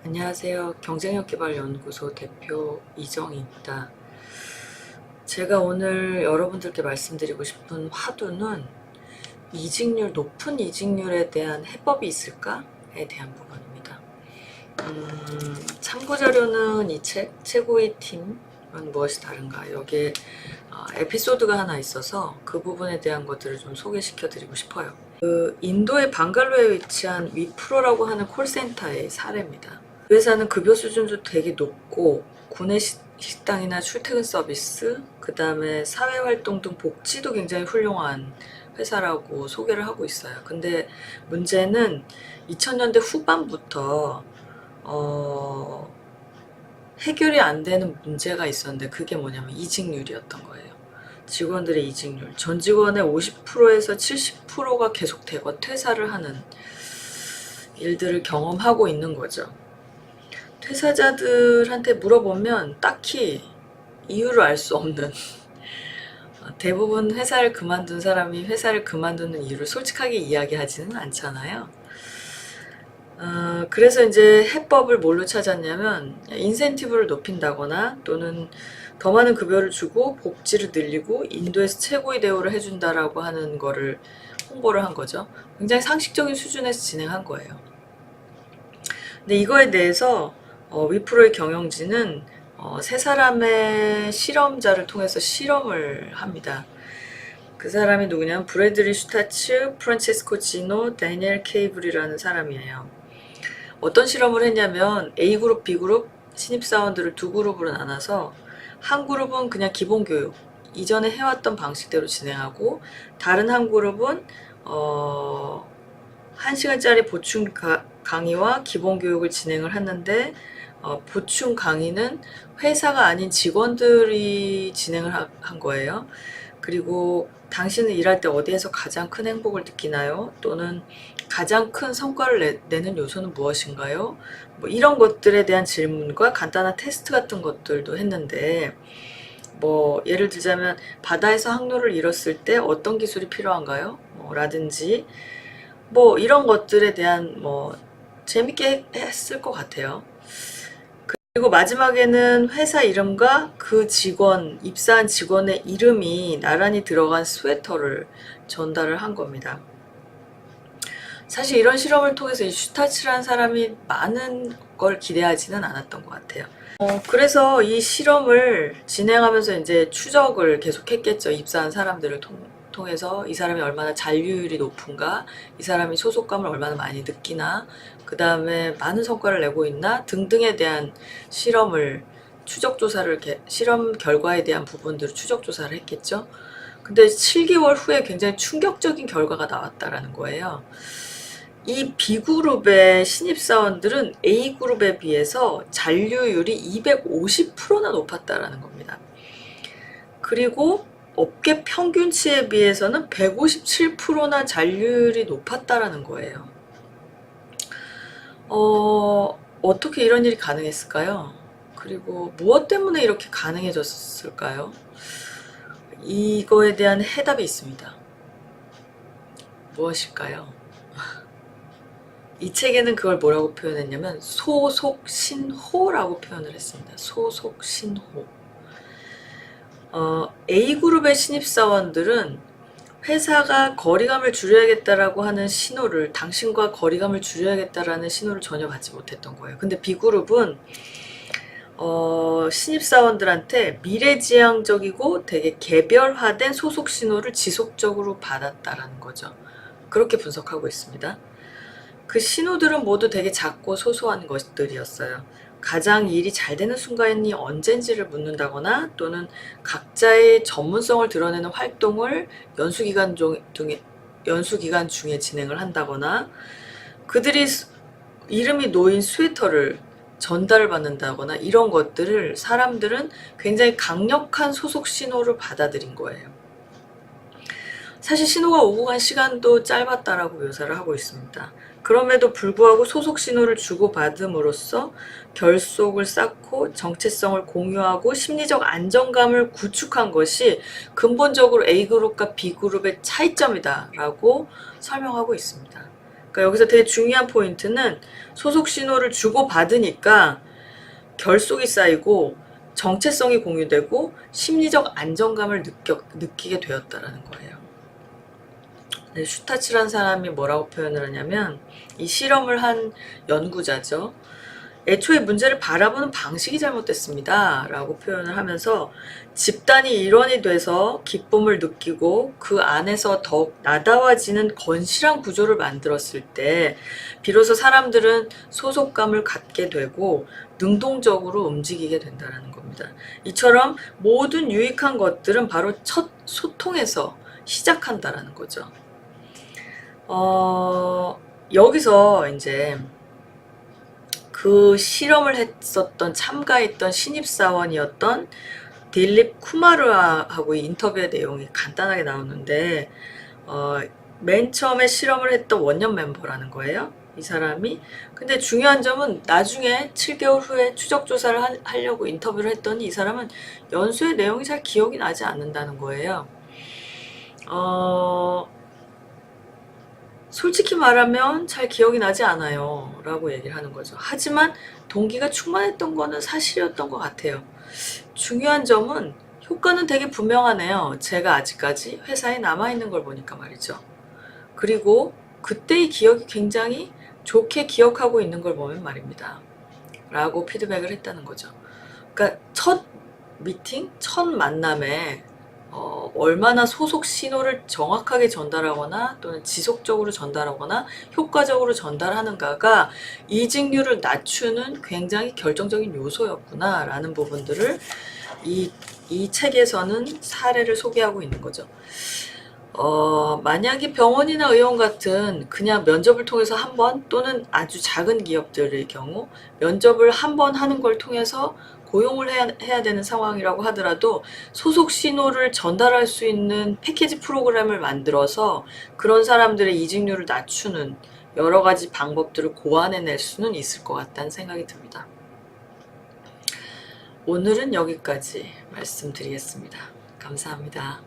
안녕하세요. 경쟁력개발연구소 대표 이정희입니다. 제가 오늘 여러분들께 말씀드리고 싶은 화두는 높은 이직률에 대한 해법이 있을까에 대한 부분입니다. 참고자료는 이 책, 최고의 팀은 무엇이 다른가, 여기에 에피소드가 하나 있어서 그 부분에 대한 것들을 좀 소개시켜 드리고 싶어요. 인도의 방갈로에 위치한 위프로라고 하는 콜센터의 사례입니다. 그 회사는 급여 수준도 되게 높고 구내 식당이나 출퇴근 서비스, 그 다음에 사회활동 등 복지도 굉장히 훌륭한 회사라고 소개를 하고 있어요. 근데 문제는 2000년대 후반부터 해결이 안 되는 문제가 있었는데, 그게 뭐냐면 이직률이었던 거예요. 직원들의 이직률. 전 직원의 50%에서 70%가 계속되고 퇴사를 하는 일들을 경험하고 있는 거죠. 퇴사자들한테 물어보면 딱히 이유를 알 수 없는, 대부분 회사를 그만둔 사람이 회사를 그만두는 이유를 솔직하게 이야기하지는 않잖아요. 그래서 이제 해법을 뭘로 찾았냐면, 인센티브를 높인다거나 또는 더 많은 급여를 주고 복지를 늘리고 인도에서 최고의 대우를 해준다라고 하는 거를 홍보를 한 거죠. 굉장히 상식적인 수준에서 진행한 거예요. 근데 이거에 대해서 위프로의 경영진은 세 사람의 실험자를 통해서 실험을 합니다. 그 사람이 누구냐면 브래들리 슈타츠, 프란체스코 지노, 다니엘 케이블이라는 사람이에요. 어떤 실험을 했냐면 A그룹, B그룹 신입사원들을 두 그룹으로 나눠서 한 그룹은 그냥 기본교육, 이전에 해왔던 방식대로 진행하고, 다른 한 그룹은 1시간짜리 보충 강의와 기본교육을 진행을 했는데, 보충 강의는 회사가 아닌 직원들이 진행을 한 거예요. 그리고 당신은 일할 때 어디에서 가장 큰 행복을 느끼나요? 또는 가장 큰 성과를 내는 요소는 무엇인가요? 뭐 이런 것들에 대한 질문과 간단한 테스트 같은 것들도 했는데, 뭐 예를 들자면 바다에서 항로를 잃었을 때 어떤 기술이 필요한가요? 라든지 뭐 이런 것들에 대한 재밌게 했을 것 같아요. 그리고 마지막에는 회사 이름과 그 입사한 직원의 이름이 나란히 들어간 스웨터를 전달을 한 겁니다. 사실 이런 실험을 통해서 이 슈타츠라는 사람이 많은 걸 기대하지는 않았던 것 같아요. 그래서 이 실험을 진행하면서 이제 추적을 계속했겠죠. 입사한 사람들을 통해서 이 사람이 얼마나 잔류율이 높은가, 이 사람이 소속감을 얼마나 많이 느끼나, 그 다음에 많은 성과를 내고 있나 등등에 대한 실험 결과에 대한 부분들을 추적 조사를 했겠죠. 근데 7개월 후에 굉장히 충격적인 결과가 나왔다라는 거예요. 이 B그룹의 신입사원들은 A그룹에 비해서 잔류율이 250%나 높았다라는 겁니다. 그리고 업계 평균치에 비해서는 157%나 잔류율이 높았다라는 거예요. 어떻게 이런 일이 가능했을까요? 그리고 무엇 때문에 이렇게 가능해졌을까요? 이거에 대한 해답이 있습니다. 무엇일까요? 이 책에는 그걸 뭐라고 표현했냐면 소속신호라고 표현을 했습니다. 소속신호. A그룹의 신입사원들은 회사가 거리감을 줄여야겠다라고 하는 신호를, 당신과 거리감을 줄여야겠다라는 신호를 전혀 받지 못했던 거예요. 근데 B그룹은 신입사원들한테 미래지향적이고 되게 개별화된 소속 신호를 지속적으로 받았다라는 거죠. 그렇게 분석하고 있습니다. 그 신호들은 모두 되게 작고 소소한 것들이었어요. 가장 일이 잘 되는 순간이 언젠지를 묻는다거나, 또는 각자의 전문성을 드러내는 활동을 연수기간 중에 진행을 한다거나, 그들이 이름이 놓인 스웨터를 전달을 받는다거나, 이런 것들을 사람들은 굉장히 강력한 소속 신호를 받아들인 거예요. 사실 신호가 오고 간 시간도 짧았다라고 묘사를 하고 있습니다. 그럼에도 불구하고 소속 신호를 주고받음으로써 결속을 쌓고 정체성을 공유하고 심리적 안정감을 구축한 것이 근본적으로 A그룹과 B그룹의 차이점이다라고 설명하고 있습니다. 그러니까 그러니까 여기서 되게 중요한 포인트는 소속 신호를 주고받으니까 결속이 쌓이고 정체성이 공유되고 심리적 안정감을 느끼게 되었다라는 거예요. 네, 슈타츠라는 사람이 뭐라고 표현을 하냐면 이 실험을 한 연구자죠. 애초에 문제를 바라보는 방식이 잘못됐습니다 라고 표현을 하면서 집단이 일원이 돼서 기쁨을 느끼고 그 안에서 더욱 나다워지는 건실한 구조를 만들었을 때 비로소 사람들은 소속감을 갖게 되고 능동적으로 움직이게 된다는 겁니다. 이처럼 모든 유익한 것들은 바로 첫 소통에서 시작한다라는 거죠. 여기서 이제 그 실험을 했었던 참가했던 신입사원이었던 딜립 쿠마르하고 인터뷰의 내용이 간단하게 나오는데 맨 처음에 실험을 했던 원년 멤버라는 거예요. 이 사람이. 근데 중요한 점은 나중에 7개월 후에 추적 조사를 하려고 인터뷰를 했더니 이 사람은 연수의 내용이 잘 기억이 나지 않는다는 거예요. 솔직히 말하면 잘 기억이 나지 않아요 라고 얘기를 하는 거죠. 하지만 동기가 충만했던 거는 사실이었던 것 같아요. 중요한 점은 효과는 되게 분명하네요. 제가 아직까지 회사에 남아있는 걸 보니까 말이죠. 그리고 그때의 기억이 굉장히 좋게 기억하고 있는 걸 보면 말입니다. 라고 피드백을 했다는 거죠. 그러니까 첫 미팅, 첫 만남에 얼마나 소속 신호를 정확하게 전달하거나 또는 지속적으로 전달하거나 효과적으로 전달하는가가 이직률을 낮추는 굉장히 결정적인 요소였구나 라는 부분들을 이 책에서는 사례를 소개하고 있는 거죠. 만약에 병원이나 의원 같은 그냥 면접을 통해서 한 번 또는 아주 작은 기업들의 경우 면접을 한 번 하는 걸 통해서 고용을 해야 되는 상황이라고 하더라도 소속 신호를 전달할 수 있는 패키지 프로그램을 만들어서 그런 사람들의 이직률을 낮추는 여러 가지 방법들을 고안해낼 수는 있을 것 같다는 생각이 듭니다. 오늘은 여기까지 말씀드리겠습니다. 감사합니다.